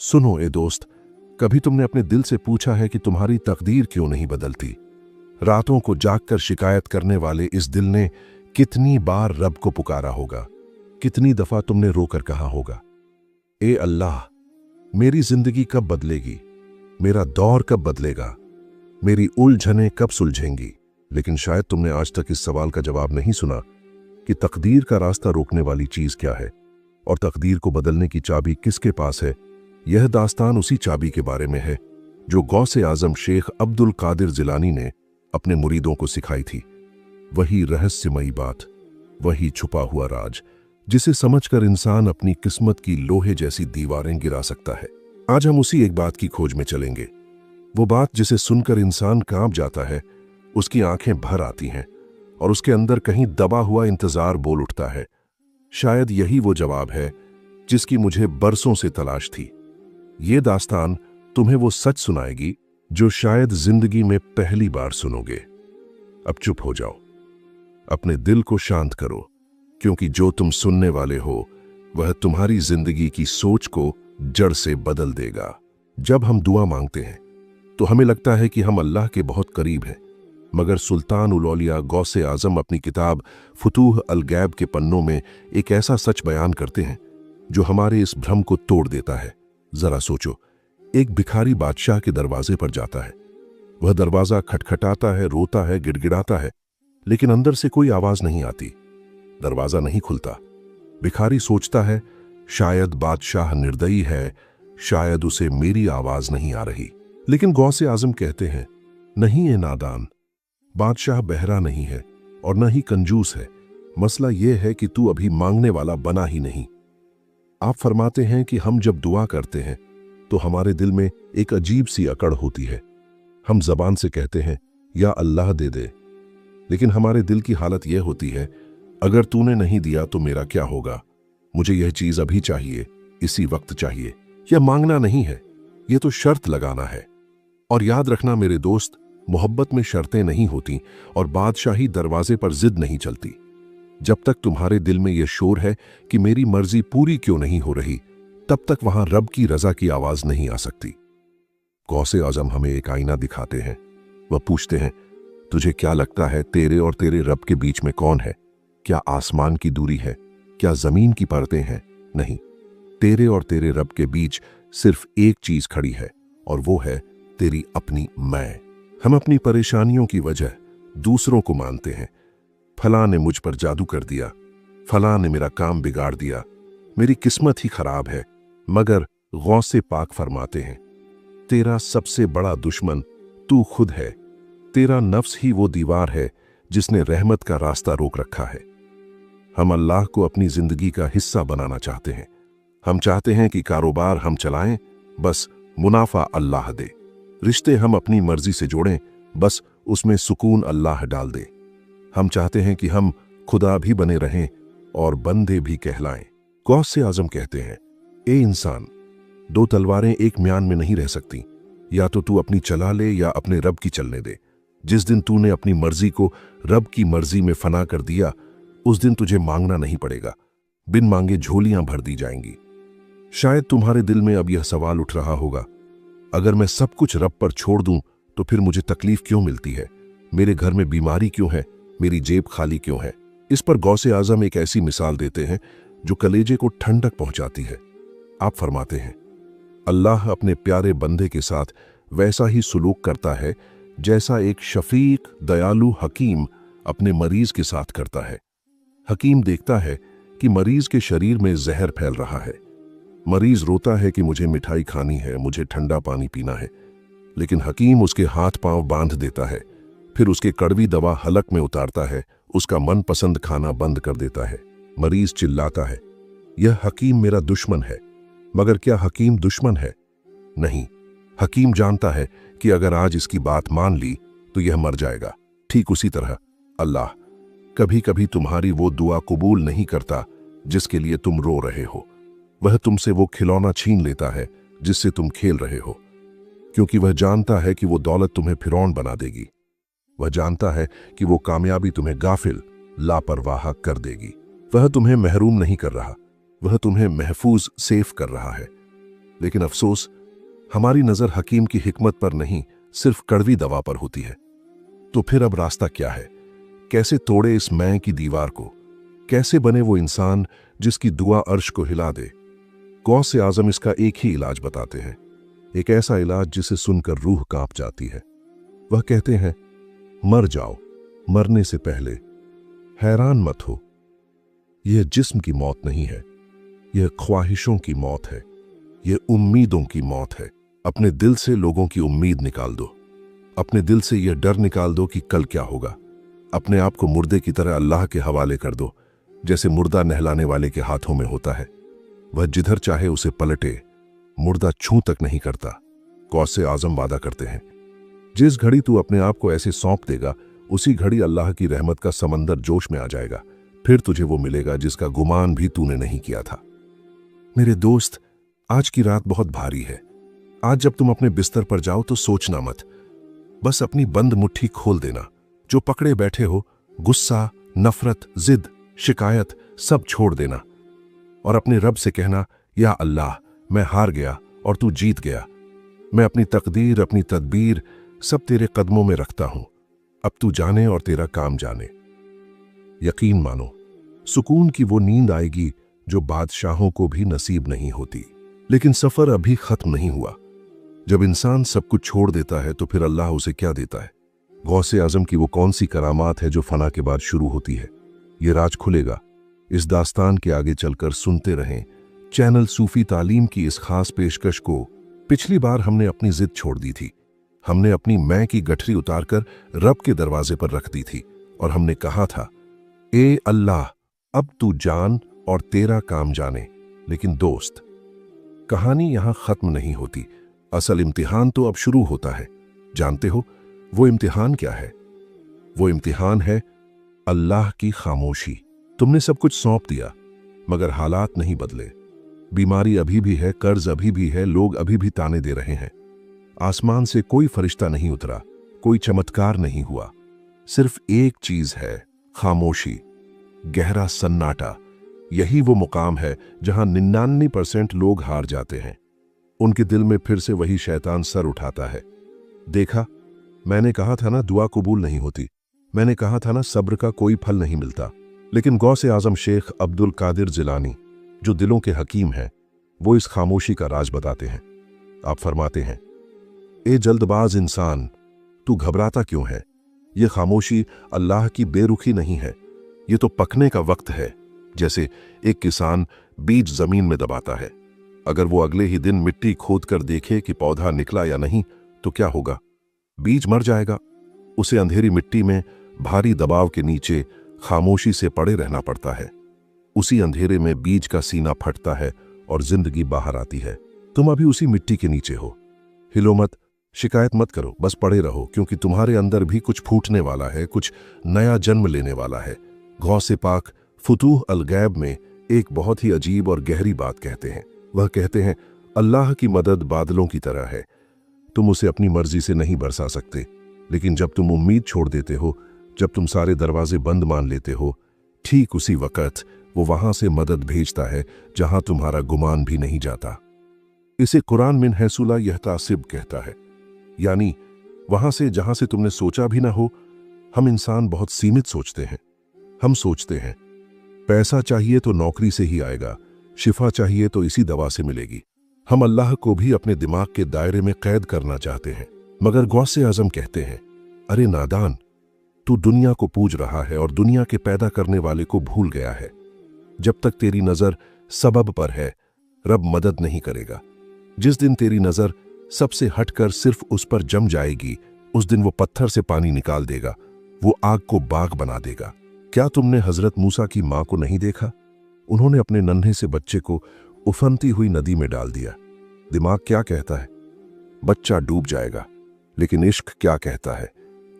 सुनो ए दोस्त, कभी तुमने अपने दिल से पूछा है कि तुम्हारी तकदीर क्यों नहीं बदलती? रातों को जागकर शिकायत करने वाले इस दिल ने कितनी बार रब को पुकारा होगा? कितनी दफा तुमने रोकर कहा होगा, ए अल्लाह, मेरी जिंदगी कब बदलेगी? मेरा दौर कब बदलेगा? मेरी उलझनें कब सुलझेंगी? लेकिन शायद तुमने आज तक इस सवाल का जवाब नहीं सुना कि तकदीर का रास्ता रोकने वाली चीज क्या है और तकदीर को बदलने की चाबी किसके पास है। यह दास्तान उसी चाबी के बारे में है जो गौसे आजम शेख अब्दुल कादिर जिलानी ने अपने मुरीदों को सिखाई थी। वही रहस्यमयी बात, वही छुपा हुआ राज, जिसे समझकर इंसान अपनी किस्मत की लोहे जैसी दीवारें गिरा सकता है। आज हम उसी एक बात की खोज में चलेंगे, वो बात जिसे सुनकर इंसान कांप जाता है, उसकी आंखें भर आती हैं और उसके अंदर कहीं दबा हुआ इंतजार बोल उठता है। शायद यही वो जवाब है जिसकी मुझे बरसों से तलाश थी। ये दास्तान तुम्हें वो सच सुनाएगी जो शायद जिंदगी में पहली बार सुनोगे। अब चुप हो जाओ, अपने दिल को शांत करो, क्योंकि जो तुम सुनने वाले हो वह तुम्हारी जिंदगी की सोच को जड़ से बदल देगा। जब हम दुआ मांगते हैं तो हमें लगता है कि हम अल्लाह के बहुत करीब हैं, मगर सुल्तान उल औलिया गौसे आजम अपनी किताब फुतूह अल गैब के पन्नों में एक ऐसा सच बयान करते हैं जो हमारे इस भ्रम को तोड़ देता है। जरा सोचो, एक भिखारी बादशाह के दरवाजे पर जाता है। वह दरवाजा खटखटाता है, रोता है, गिड़गिड़ाता है, लेकिन अंदर से कोई आवाज नहीं आती। दरवाजा नहीं खुलता। भिखारी सोचता है, शायद बादशाह निर्दयी है, शायद उसे मेरी आवाज नहीं आ रही। लेकिन गौसे आजम कहते हैं, नहीं है नादान, बादशाह बहरा नहीं है और न ही कंजूस है। मसला यह है कि तू अभी मांगने वाला बना ही नहीं। आप फरमाते हैं कि हम जब दुआ करते हैं तो हमारे दिल में एक अजीब सी अकड़ होती है। हम जबान से कहते हैं या अल्लाह दे दे, लेकिन हमारे दिल की हालत यह होती है, अगर तूने नहीं दिया तो मेरा क्या होगा? मुझे यह चीज अभी चाहिए, इसी वक्त चाहिए। यह मांगना नहीं है, यह तो शर्त लगाना है। और याद रखना मेरे दोस्त, मोहब्बत में शर्तें नहीं होती और बादशाही दरवाजे पर जिद नहीं चलती। जब तक तुम्हारे दिल में यह शोर है कि मेरी मर्जी पूरी क्यों नहीं हो रही, तब तक वहां रब की रजा की आवाज नहीं आ सकती। गौसे आजम हमें एक आईना दिखाते हैं। वह पूछते हैं, तुझे क्या लगता है तेरे और तेरे रब के बीच में कौन है? क्या आसमान की दूरी है? क्या जमीन की परतें हैं? नहीं, तेरे और तेरे रब के बीच सिर्फ एक चीज खड़ी है और वो है तेरी अपनी मैं। हम अपनी परेशानियों की वजह दूसरों को मानते हैं। फलां ने मुझ पर जादू कर दिया, फलां ने मेरा काम बिगाड़ दिया, मेरी किस्मत ही खराब है। मगर गौसे पाक फरमाते हैं, तेरा सबसे बड़ा दुश्मन तू खुद है। तेरा नफ्स ही वो दीवार है जिसने रहमत का रास्ता रोक रखा है। हम अल्लाह को अपनी जिंदगी का हिस्सा बनाना चाहते हैं। हम चाहते हैं कि कारोबार हम चलाएं, बस मुनाफा अल्लाह दे। रिश्ते हम अपनी मर्जी से जोड़ें, बस उसमें सुकून अल्लाह डाल दे। हम चाहते हैं कि हम खुदा भी बने रहें और बंदे भी कहलाएं। गौसे आजम कहते हैं, ए इंसान, दो तलवारें एक म्यान में नहीं रह सकती। या तो तू अपनी चला ले या अपने रब की चलने दे। जिस दिन तूने अपनी मर्जी को रब की मर्जी में फना कर दिया, उस दिन तुझे मांगना नहीं पड़ेगा। बिन मांगे झोलियां भर दी जाएंगी। शायद तुम्हारे दिल में अब यह सवाल उठ रहा होगा, अगर मैं सब कुछ रब पर छोड़ दूं तो फिर मुझे तकलीफ क्यों मिलती है? मेरे घर में बीमारी क्यों है? मेरी जेब खाली क्यों है? इस पर गौसे आजम एक ऐसी मिसाल देते हैं जो कलेजे को ठंडक पहुंचाती है। आप फरमाते हैं, अल्लाह अपने प्यारे बंदे के साथ वैसा ही सुलूक करता है जैसा एक शफीक दयालु हकीम अपने मरीज के साथ करता है। हकीम देखता है कि मरीज के शरीर में जहर फैल रहा है। मरीज रोता है कि मुझे मिठाई खानी है, मुझे ठंडा पानी पीना है, लेकिन हकीम उसके हाथ पांव बांध देता है, फिर उसके कड़वी दवा हलक में उतारता है, उसका मनपसंद खाना बंद कर देता है। मरीज चिल्लाता है, यह हकीम मेरा दुश्मन है। मगर क्या हकीम दुश्मन है? नहीं, हकीम जानता है कि अगर आज इसकी बात मान ली तो यह मर जाएगा। ठीक उसी तरह अल्लाह कभी कभी तुम्हारी वो दुआ कबूल नहीं करता जिसके लिए तुम रो रहे हो। वह तुमसे वो खिलौना छीन लेता है जिससे तुम खेल रहे हो, क्योंकि वह जानता है कि वो दौलत तुम्हें फिरौन बना देगी। वह जानता है कि वो कामयाबी तुम्हें गाफिल, लापरवाह कर देगी। वह तुम्हें महरूम नहीं कर रहा, वह तुम्हें महफूज सेफ कर रहा है। लेकिन अफसोस, हमारी नजर हकीम की हिकमत पर नहीं, सिर्फ कड़वी दवा पर होती है। तो फिर अब रास्ता क्या है? कैसे तोड़े इस मैं की दीवार को? कैसे बने वो इंसान जिसकी दुआ अर्श को हिला दे? गौसे आजम इसका एक ही इलाज बताते हैं, एक ऐसा इलाज जिसे सुनकर रूह कांप जाती है। वह कहते हैं, मर जाओ, मरने से पहले हैरान मत हो। यह जिस्म की मौत नहीं है, यह ख्वाहिशों की मौत है, यह उम्मीदों की मौत है। अपने दिल से लोगों की उम्मीद निकाल दो। अपने दिल से यह डर निकाल दो कि कल क्या होगा। अपने आप को मुर्दे की तरह अल्लाह के हवाले कर दो, जैसे मुर्दा नहलाने वाले के हाथों में होता है। वह जिधर चाहे उसे पलटे, मुर्दा छू तक नहीं करता। गौसे आजम वादा करते हैं, जिस घड़ी तू अपने आप को ऐसे सौंप देगा, उसी घड़ी अल्लाह की रहमत का समंदर जोश में आ जाएगा। फिर तुझे वो मिलेगा जिसका गुमान भी तूने नहीं किया था। मेरे दोस्त, आज की रात बहुत भारी है। आज जब तुम अपने बिस्तर पर जाओ तो सोचना मत, बस अपनी बंद मुट्ठी खोल देना। जो पकड़े बैठे हो, गुस्सा, नफरत, जिद, शिकायत, सब छोड़ देना और अपने रब से कहना, या अल्लाह, मैं हार गया और तू जीत गया। मैं अपनी तकदीर, अपनी तदबीर सब तेरे कदमों में रखता हूं। अब तू जाने और तेरा काम जाने। यकीन मानो, सुकून की वो नींद आएगी जो बादशाहों को भी नसीब नहीं होती। लेकिन सफर अभी खत्म नहीं हुआ। जब इंसान सब कुछ छोड़ देता है तो फिर अल्लाह उसे क्या देता है? गौसे आजम की वो कौन सी करामात है जो फना के बाद शुरू होती है? ये राज खुलेगा। इस दास्तान के आगे चलकर सुनते रहें। चैनल सूफी तालीम की इस खास पेशकश को पिछली बार हमने अपनी जिद छोड़ दी थी। हमने अपनी मैं की गठरी उतारकर रब के दरवाजे पर रख दी थी और हमने कहा था, ए अल्लाह, अब तू जान और तेरा काम जाने। लेकिन दोस्त, कहानी यहां खत्म नहीं होती। असल इम्तिहान तो अब शुरू होता है। जानते हो वो इम्तिहान क्या है? वो इम्तिहान है अल्लाह की खामोशी। तुमने सब कुछ सौंप दिया, मगर हालात नहीं बदले। बीमारी अभी भी है, कर्ज अभी भी है, लोग अभी भी ताने दे रहे हैं। आसमान से कोई फरिश्ता नहीं उतरा, कोई चमत्कार नहीं हुआ। सिर्फ एक चीज है, खामोशी, गहरा सन्नाटा। यही वो मुकाम है जहां 99% लोग हार जाते हैं। उनके दिल में फिर से वही शैतान सर उठाता है। देखा, मैंने कहा था ना दुआ कबूल नहीं होती। मैंने कहा था ना सब्र का कोई फल नहीं मिलता। लेकिन गौसे आजम शेख अब्दुल कादिर जिलानी, जो दिलों के हकीम हैं, वो इस खामोशी का राज बताते हैं। आप फरमाते हैं, ए जल्दबाज इंसान, तू घबराता क्यों है? ये खामोशी अल्लाह की बेरुखी नहीं है, ये तो पकने का वक्त है। जैसे एक किसान बीज जमीन में दबाता है। अगर वो अगले ही दिन मिट्टी खोद कर देखे कि पौधा निकला या नहीं, तो क्या होगा? बीज मर जाएगा। उसे अंधेरी मिट्टी में भारी दबाव के नीचे खामोशी से पड़े रहना पड़ता है। उसी अंधेरे में बीज का सीना फटता है और जिंदगी बाहर आती है। तुम अभी उसी मिट्टी के नीचे हो। हिलो मत, शिकायत मत करो, बस पड़े रहो, क्योंकि तुम्हारे अंदर भी कुछ फूटने वाला है, कुछ नया जन्म लेने वाला है। गौसे पाक फुतूह अल गैब में एक बहुत ही अजीब और गहरी बात कहते हैं। वह कहते हैं, अल्लाह की मदद बादलों की तरह है। तुम उसे अपनी मर्जी से नहीं बरसा सकते, लेकिन जब तुम उम्मीद छोड़ देते हो, जब तुम सारे दरवाजे बंद मान लेते हो, ठीक उसी वक्त वो वहां से मदद भेजता है जहां तुम्हारा गुमान भी नहीं जाता। इसे कुरान मिन हैसुला यहतासिब कहता है, यानी वहां से जहां से तुमने सोचा भी ना हो। हम इंसान बहुत सीमित सोचते हैं। हम सोचते हैं पैसा चाहिए तो नौकरी से ही आएगा, शिफा चाहिए तो इसी दवा से मिलेगी। हम अल्लाह को भी अपने दिमाग के दायरे में कैद करना चाहते हैं। मगर गौसे आजम कहते हैं, अरे नादान, तू दुनिया को पूज रहा है और दुनिया के पैदा करने वाले को भूल गया है। जब तक तेरी नजर सबब पर है, रब मदद नहीं करेगा। जिस दिन तेरी नजर सबसे हटकर सिर्फ उस पर जम जाएगी, उस दिन वो पत्थर से पानी निकाल देगा, वो आग को बाग बना देगा। क्या तुमने हजरत मूसा की मां को नहीं देखा? उन्होंने अपने नन्हे से बच्चे को उफनती हुई नदी में डाल दिया। दिमाग क्या कहता है? बच्चा डूब जाएगा। लेकिन इश्क क्या कहता है?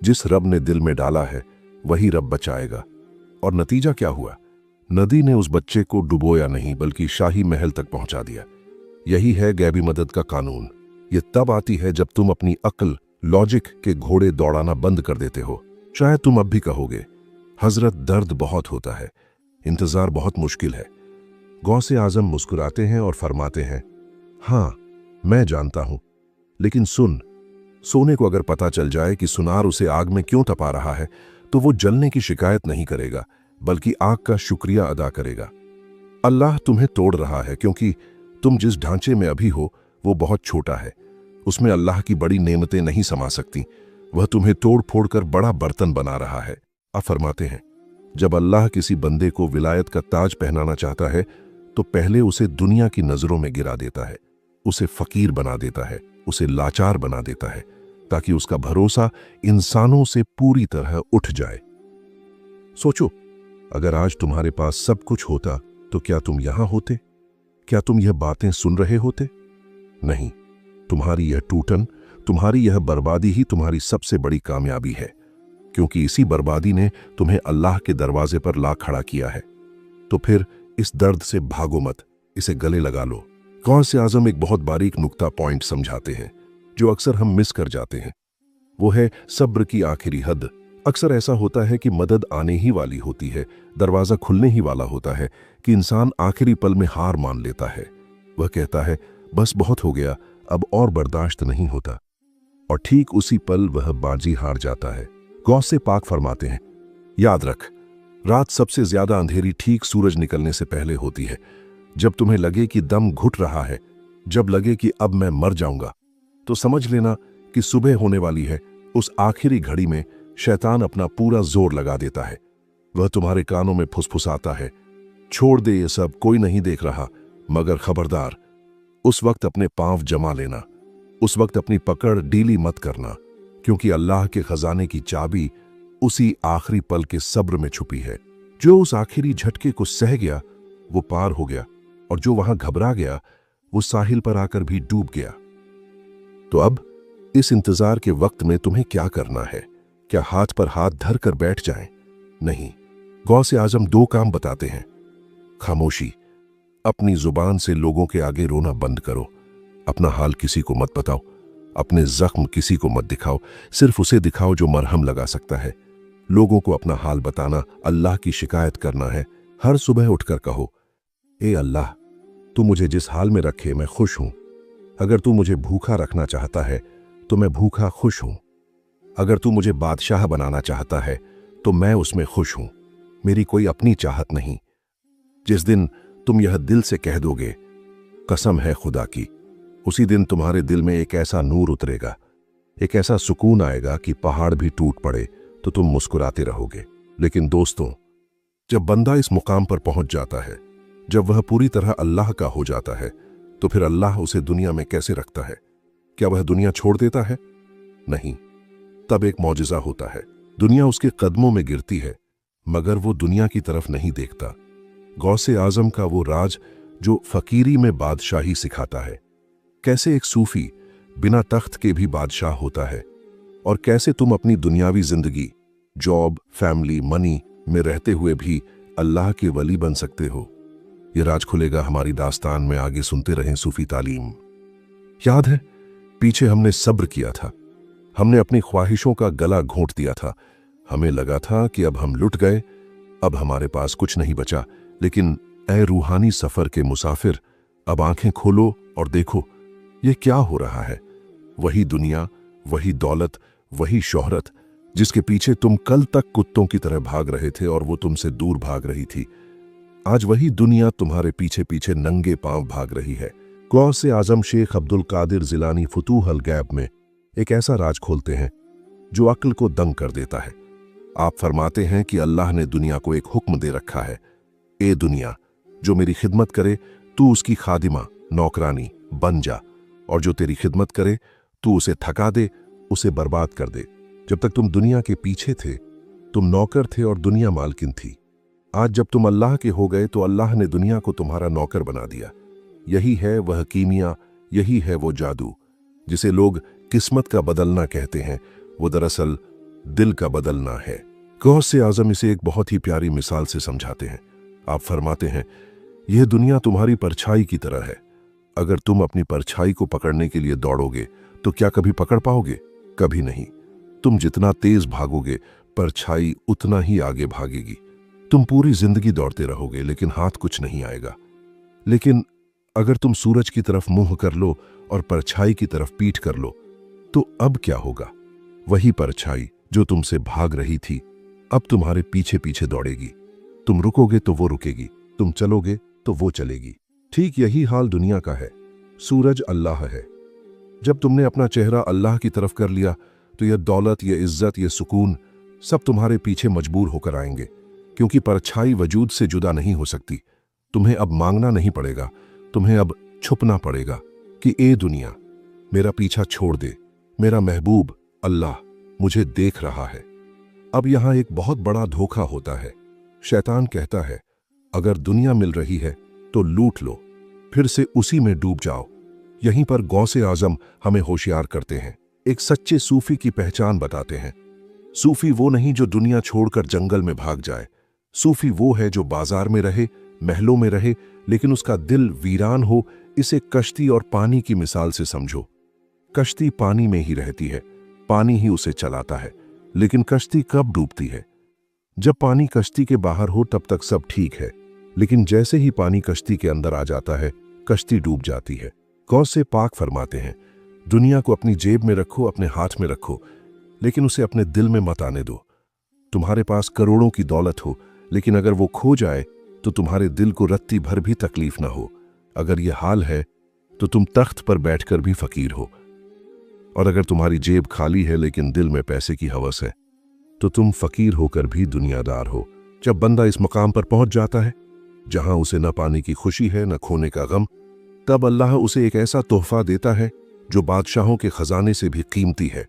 जिस रब ने दिल में डाला है वही रब बचाएगा। और नतीजा क्या हुआ? नदी ने उस बच्चे को डुबोया नहीं, बल्कि शाही महल तक पहुंचा दिया। यही है गैबी मदद का कानून। ये तब आती है जब तुम अपनी अक्ल, लॉजिक के घोड़े दौड़ाना बंद कर देते हो। शायद तुम अब भी कहोगे, हजरत दर्द बहुत होता है, इंतजार बहुत मुश्किल है। गौसे आजम मुस्कुराते हैं और फरमाते हैं, हाँ, मैं जानता हूं, लेकिन सुन, सोने को अगर पता चल जाए कि सुनार उसे आग में क्यों तपा रहा है, तो वो जलने की शिकायत नहीं करेगा, बल्कि आग का शुक्रिया अदा करेगा। अल्लाह तुम्हें तोड़ रहा है क्योंकि तुम जिस ढांचे में अभी हो वो बहुत छोटा है। उसमें अल्लाह की बड़ी नेमतें नहीं समा सकती। वह तुम्हें तोड़ फोड़ कर बड़ा बर्तन बना रहा है। आप फरमाते हैं, जब अल्लाह किसी बंदे को विलायत का ताज पहनाना चाहता है तो पहले उसे दुनिया की नजरों में गिरा देता है, उसे फकीर बना देता है, उसे लाचार बना देता है, ताकि उसका भरोसा इंसानों से पूरी तरह उठ जाए। सोचो, अगर आज तुम्हारे पास सब कुछ होता तो क्या तुम यहां होते? क्या तुम यह बातें सुन रहे होते? नहीं। तुम्हारी यह टूटन, तुम्हारी यह बर्बादी ही तुम्हारी सबसे बड़ी कामयाबी है, क्योंकि इसी बर्बादी ने तुम्हें अल्लाह के दरवाजे पर ला खड़ा किया है। तो फिर इस दर्द से भागो मत, इसे गले लगा लो। गौसे आजम एक बहुत बारीक नुक्ता पॉइंट समझाते हैं जो अक्सर हम मिस कर जाते हैं। वो है सब्र की आखिरी हद। अक्सर ऐसा होता है कि मदद आने ही वाली होती है, दरवाजा खुलने ही वाला होता है कि इंसान आखिरी पल में हार मान लेता है। वह कहता है, बस बहुत हो गया, अब और बर्दाश्त नहीं होता। और ठीक उसी पल वह बाजी हार जाता है। गौसे पाक फरमाते हैं, याद रख, रात सबसे ज्यादा अंधेरी ठीक सूरज निकलने से पहले होती है। जब तुम्हें लगे कि दम घुट रहा है, जब लगे कि अब मैं मर जाऊंगा, तो समझ लेना कि सुबह होने वाली है। उस आखिरी घड़ी में शैतान अपना पूरा जोर लगा देता है। वह तुम्हारे कानों में फुसफुसाता है, छोड़ दे ये सब, कोई नहीं देख रहा। मगर खबरदार, उस वक्त अपने पांव जमा लेना, उस वक्त अपनी पकड़ ढीली मत करना, क्योंकि अल्लाह के खजाने की चाबी उसी आखिरी पल के सब्र में छुपी है। जो उस आखिरी झटके को सह गया वो पार हो गया, और जो वहां घबरा गया वो साहिल पर आकर भी डूब गया। तो अब इस इंतजार के वक्त में तुम्हें क्या करना है? क्या हाथ पर हाथ धर कर बैठ जाएं? नहीं। गौसे आजम दो काम बताते हैं। खामोशी, अपनी जुबान से लोगों के आगे रोना बंद करो। अपना हाल किसी को मत बताओ, अपने जख्म किसी को मत दिखाओ, सिर्फ उसे दिखाओ जो मरहम लगा सकता है। लोगों को अपना हाल बताना अल्लाह की शिकायत करना है। हर सुबह उठकर कहो, ए अल्लाह, तू मुझे जिस हाल में रखे मैं खुश हूं। अगर तू मुझे भूखा रखना चाहता है तो मैं भूखा खुश हूं। अगर तू मुझे बादशाह बनाना चाहता है तो मैं उसमें खुश हूं। मेरी कोई अपनी चाहत नहीं। जिस दिन तुम यह दिल से कह दोगे, कसम है खुदा की, उसी दिन तुम्हारे दिल में एक ऐसा नूर उतरेगा, एक ऐसा सुकून आएगा कि पहाड़ भी टूट पड़े तो तुम मुस्कुराते रहोगे। लेकिन दोस्तों, जब बंदा इस मुकाम पर पहुंच जाता है, जब वह पूरी तरह अल्लाह का हो जाता है, तो फिर अल्लाह उसे दुनिया में कैसे रखता है? क्या वह दुनिया छोड़ देता है? नहीं। तब एक मौजिज़ा होता है। दुनिया उसके कदमों में गिरती है, मगर वो दुनिया की तरफ नहीं देखता। गौसे आजम का वो राज जो फकीरी में बादशाही सिखाता है। कैसे एक सूफी बिना तख्त के भी बादशाह होता है, और कैसे तुम अपनी दुनियावी जिंदगी, जॉब, फैमिली, मनी में रहते हुए भी अल्लाह के वली बन सकते हो। ये राज खुलेगा हमारी दास्तान में। आगे सुनते रहें सूफी तालीम। याद है, पीछे हमने सब्र किया था, हमने अपनी ख्वाहिशों का गला घोंट दिया था। हमें लगा था कि अब हम लुट गए, अब हमारे पास कुछ नहीं बचा। लेकिन ए रूहानी सफर के मुसाफिर, अब आंखें खोलो और देखो ये क्या हो रहा है। वही दुनिया, वही दौलत, वही शोहरत जिसके पीछे तुम कल तक कुत्तों की तरह भाग रहे थे और वो तुमसे दूर भाग रही थी, आज वही दुनिया तुम्हारे पीछे पीछे नंगे पांव भाग रही है। गौसे आजम शेख अब्दुल कादिर जिलानी फुतूह अल गैब में एक ऐसा राज खोलते हैं जो अक्ल को दंग कर देता है। आप फरमाते हैं कि अल्लाह ने दुनिया को एक हुक्म दे रखा है, ए दुनिया, जो मेरी खिदमत करे तू उसकी खादिमा, नौकरानी बन जा, और जो तेरी खिदमत करे तू उसे थका दे, उसे बर्बाद कर दे। जब तक तुम दुनिया के पीछे थे तुम नौकर थे और दुनिया मालकिन थी। आज जब तुम अल्लाह के हो गए तो अल्लाह ने दुनिया को तुम्हारा नौकर बना दिया। यही है वह कीमिया, यही है वो जादू जिसे लोग किस्मत का बदलना कहते हैं। वो दरअसल दिल का बदलना है। गौसे आजम इसे एक बहुत ही प्यारी मिसाल से समझाते हैं। आप फरमाते हैं, यह दुनिया तुम्हारी परछाई की तरह है। अगर तुम अपनी परछाई को पकड़ने के लिए दौड़ोगे तो क्या कभी पकड़ पाओगे? कभी नहीं। तुम जितना तेज भागोगे परछाई उतना ही आगे भागेगी। तुम पूरी जिंदगी दौड़ते रहोगे लेकिन हाथ कुछ नहीं आएगा। लेकिन अगर तुम सूरज की तरफ मुंह कर लो और परछाई की तरफ पीठ कर लो, तो अब क्या होगा? वही परछाई जो तुमसे भाग रही थी अब तुम्हारे पीछे पीछे दौड़ेगी। तुम रुकोगे तो वो रुकेगी, तुम चलोगे तो वो चलेगी। ठीक यही हाल दुनिया का है। सूरज अल्लाह है। जब तुमने अपना चेहरा अल्लाह की तरफ कर लिया तो यह दौलत, यह इज्जत, यह सुकून सब तुम्हारे पीछे मजबूर होकर आएंगे, क्योंकि परछाई वजूद से जुदा नहीं हो सकती। तुम्हें अब मांगना नहीं पड़ेगा, तुम्हें अब छुपना पड़ेगा कि ए दुनिया मेरा पीछा छोड़ दे, मेरा महबूब अल्लाह मुझे देख रहा है। अब यहां एक बहुत बड़ा धोखा होता है। शैतान कहता है अगर दुनिया मिल रही है तो लूट लो, फिर से उसी में डूब जाओ। यहीं पर गौसे आजम हमें होशियार करते हैं, एक सच्चे सूफी की पहचान बताते हैं। सूफी वो नहीं जो दुनिया छोड़कर जंगल में भाग जाए। सूफी वो है जो बाजार में रहे, महलों में रहे, लेकिन उसका दिल वीरान हो। इसे कश्ती और पानी की मिसाल से समझो। कश्ती पानी में ही रहती है, पानी ही उसे चलाता है, लेकिन कश्ती कब डूबती है? जब पानी कश्ती के बाहर हो तब तक सब ठीक है, लेकिन जैसे ही पानी कश्ती के अंदर आ जाता है कश्ती डूब जाती है। गौसे पाक फरमाते हैं दुनिया को अपनी जेब में रखो, अपने हाथ में रखो, लेकिन उसे अपने दिल में मत आने दो। तुम्हारे पास करोड़ों की दौलत हो, लेकिन अगर वो खो जाए तो तुम्हारे दिल को रत्ती भर भी तकलीफ ना हो। अगर यह हाल है तो तुम तख्त पर बैठकर भी फकीर हो, और अगर तुम्हारी जेब खाली है लेकिन दिल में पैसे की हवस है तो तुम फकीर होकर भी दुनियादार हो। जब बंदा इस मकाम पर पहुंच जाता है जहां उसे न पाने की खुशी है न खोने का गम, तब अल्लाह उसे एक ऐसा तोहफा देता है जो बादशाहों के खजाने से भी कीमती है।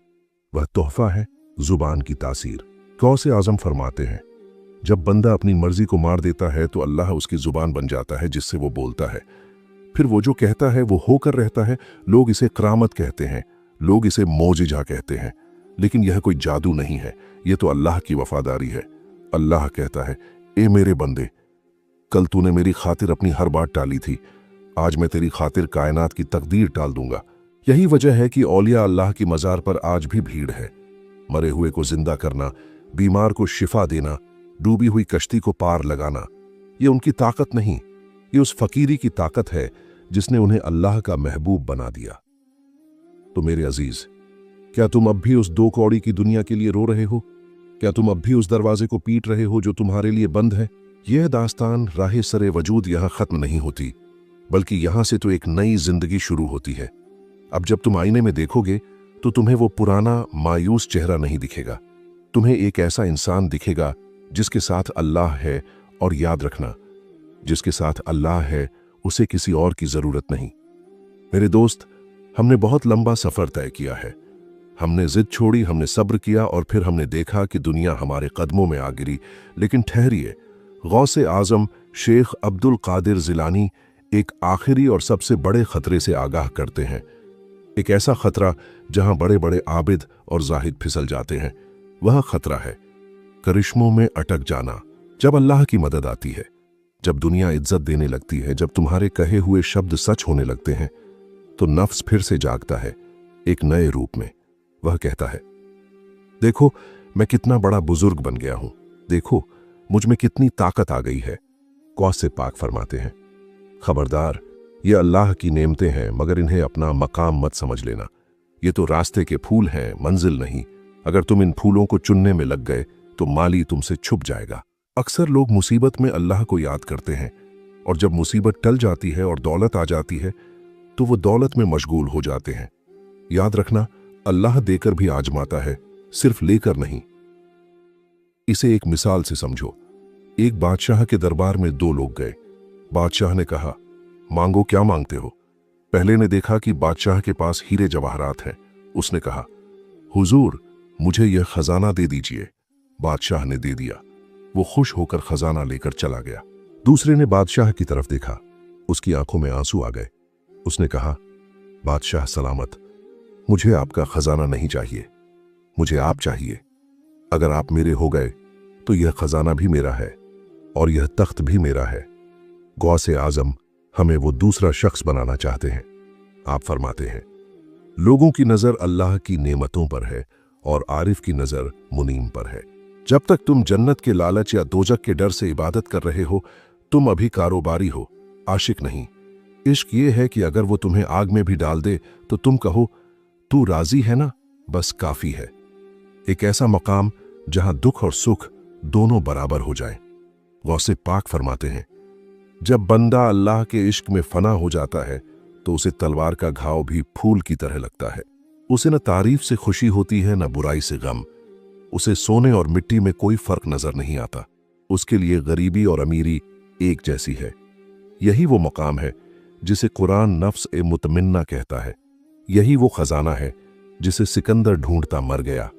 वह तोहफा है जुबान की तासीर। गौसे आजम फरमाते हैं जब बंदा अपनी मर्जी को मार देता है तो अल्लाह उसकी जुबान बन जाता है जिससे वो बोलता है। फिर वो जो कहता है वो होकर रहता है। लोग इसे करामत कहते हैं, लोग इसे मोजिजा कहते हैं, लेकिन यह कोई जादू नहीं है, यह तो अल्लाह की वफादारी है। अल्लाह कहता है ए मेरे बंदे, कल तूने मेरी खातिर अपनी हर बात टाली थी, आज मैं तेरी खातिर कायनात की तकदीर टाल दूंगा। यही वजह है कि औलिया अल्लाह की मज़ार पर आज भी भीड़ है। मरे हुए को जिंदा करना, बीमार को शिफा देना, डूबी हुई कश्ती को पार लगाना, ये उनकी ताकत नहीं, ये उस फकीरी की ताकत है जिसने उन्हें अल्लाह का महबूब बना दिया। तो मेरे अजीज, क्या तुम अब भी उस दो कौड़ी की दुनिया के लिए रो रहे हो? क्या तुम अब भी उस दरवाजे को पीट रहे हो जो तुम्हारे लिए बंद है? यह दास्तान राहे सरे वजूद यहां खत्म नहीं होती, बल्कि यहां से तो एक नई जिंदगी शुरू होती है। अब जब तुम आईने में देखोगे तो तुम्हें वो पुराना मायूस चेहरा नहीं दिखेगा, तुम्हें एक ऐसा इंसान दिखेगा जिसके साथ अल्लाह है। और याद रखना, जिसके साथ अल्लाह है उसे किसी और की जरूरत नहीं। मेरे दोस्त, हमने बहुत लंबा सफर तय किया है। हमने जिद छोड़ी, हमने सब्र किया, और फिर हमने देखा कि दुनिया हमारे कदमों में आ गिरी। लेकिन ठहरिए, गौसे आजम शेख अब्दुल कादिर जिलानी एक आखिरी और सबसे बड़े खतरे से आगाह करते हैं। एक ऐसा खतरा जहां बड़े बड़े आबिद और जाहिद फिसल जाते हैं। वह खतरा है करिश्मों में अटक जाना। जब अल्लाह की मदद आती है, जब दुनिया इज्जत देने लगती है, जब तुम्हारे कहे हुए शब्द सच होने लगते हैं, तो नफ्स फिर से जागता है एक नए रूप में। वह कहता है देखो मैं कितना बड़ा बुजुर्ग बन गया हूं, देखो मुझ में कितनी ताकत आ गई है। गौसे पाक फरमाते हैं खबरदार, ये अल्लाह की नेमतें हैं, मगर इन्हें अपना मकाम मत समझ लेना। ये तो रास्ते के फूल हैं, मंजिल नहीं। अगर तुम इन फूलों को चुनने में लग गए तो माली तुमसे छुप जाएगा। अक्सर लोग मुसीबत में अल्लाह को याद करते हैं, और जब मुसीबत टल जाती है और दौलत आ जाती है तो वो दौलत में मशगूल हो जाते हैं। याद रखना, अल्लाह देकर भी आजमाता है, सिर्फ लेकर नहीं। इसे एक मिसाल से समझो। एक बादशाह के दरबार में दो लोग गए। बादशाह ने कहा मांगो, क्या मांगते हो? पहले ने देखा कि बादशाह के पास हीरे जवाहरात हैं। उसने कहा हुजूर मुझे यह खजाना दे दीजिए। बादशाह ने दे दिया। वो खुश होकर खजाना लेकर चला गया। दूसरे ने बादशाह की तरफ देखा, उसकी आंखों में आंसू आ गए। उसने कहा बादशाह सलामत, मुझे आपका खजाना नहीं चाहिए, मुझे आप चाहिए। अगर आप मेरे हो गए तो यह खजाना भी मेरा है और यह तख्त भी मेरा है। गौसे आजम हमें वो दूसरा शख्स बनाना चाहते हैं। आप फरमाते हैं लोगों की नजर अल्लाह की नेमतों पर है और आरिफ की नजर मुनीम पर है। जब तक तुम जन्नत के लालच या दोजक के डर से इबादत कर रहे हो, तुम अभी कारोबारी हो, आशिक नहीं। इश्क ये है कि अगर वो तुम्हें आग में भी डाल दे तो तुम कहो तू राजी है ना, बस काफी है। एक ऐसा मकाम जहां दुख और सुख दोनों बराबर हो जाएं। गौसे पाक फरमाते हैं, जब बंदा अल्लाह के इश्क में फना हो जाता है तो उसे तलवार का घाव भी फूल की तरह लगता है। उसे न तारीफ से खुशी होती है न बुराई से गम। उसे सोने और मिट्टी में कोई फर्क नजर नहीं आता। उसके लिए गरीबी और अमीरी एक जैसी है। यही वो मकाम है जिसे कुरान नफ्स ए मुतमिन्ना कहता है। यही वो खजाना है जिसे सिकंदर ढूंढता मर गया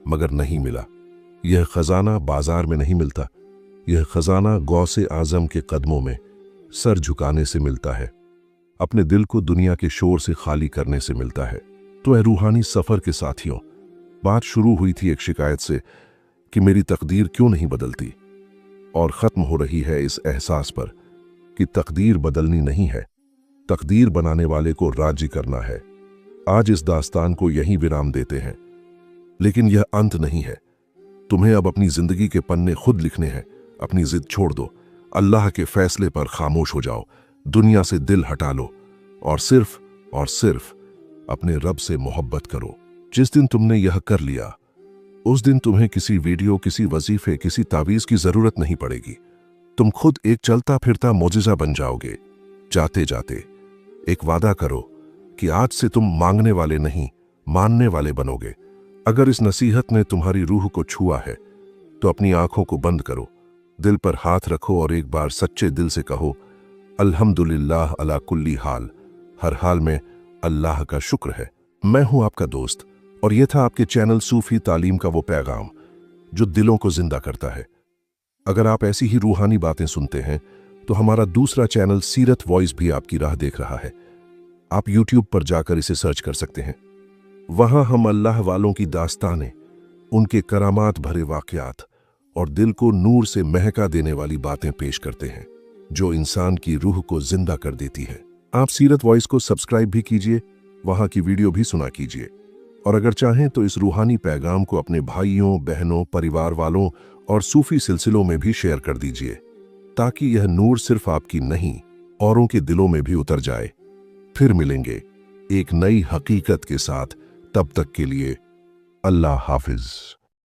मगर नहीं मिला। यह खजाना बाजार में नहीं मिलता। यह खजाना गौसे आजम के कदमों में सर झुकाने से मिलता है, अपने दिल को दुनिया के शोर से खाली करने से मिलता है। तो ए रूहानी सफर के साथियों, बात शुरू हुई थी एक शिकायत से कि मेरी तकदीर क्यों नहीं बदलती, और खत्म हो रही है इस एहसास पर कि तकदीर बदलनी नहीं है, तकदीर बनाने वाले को राजी करना है। आज इस दास्तान को यहीं विराम देते हैं, लेकिन यह अंत नहीं है। तुम्हें अब अपनी जिंदगी के पन्ने खुद लिखने हैं। अपनी जिद छोड़ दो, अल्लाह के फैसले पर खामोश हो जाओ, दुनिया से दिल हटा लो और सिर्फ अपने रब से मोहब्बत करो। जिस दिन तुमने यह कर लिया, उस दिन तुम्हें किसी वीडियो, किसी वजीफे, किसी तावीज की जरूरत नहीं पड़ेगी। तुम खुद एक चलता फिरता मोजिजा बन जाओगे। जाते जाते एक वादा करो कि आज से तुम मांगने वाले नहीं, मानने वाले बनोगे। अगर इस नसीहत ने तुम्हारी रूह को छुआ है तो अपनी आंखों को बंद करो, दिल पर हाथ रखो और एक बार सच्चे दिल से कहो, अल्हम्दुलिल्लाह अला कुल्ली हाल। हर हाल में अल्लाह का शुक्र है। मैं हूं आपका दोस्त और यह था आपके चैनल सूफी तालीम का वो पैगाम जो दिलों को जिंदा करता है। अगर आप ऐसी ही रूहानी बातें सुनते हैं तो हमारा दूसरा चैनल सीरत वॉइस भी आपकी राह देख रहा है। आप यूट्यूब पर जाकर इसे सर्च कर सकते हैं। वहां हम अल्लाह वालों की दास्तानें, उनके करामात भरे वाकयात और दिल को नूर से महका देने वाली बातें पेश करते हैं जो इंसान की रूह को जिंदा कर देती है। आप सीरत वॉइस को सब्सक्राइब भी कीजिए, वहां की वीडियो भी सुना कीजिए, और अगर चाहें तो इस रूहानी पैगाम को अपने भाइयों, बहनों, परिवार वालों और सूफी सिलसिलों में भी शेयर कर दीजिए, ताकि यह नूर सिर्फ आपकी नहीं, औरों के दिलों में भी उतर जाए। फिर मिलेंगे एक नई हकीकत के साथ। तब तक के लिए अल्लाह हाफिज।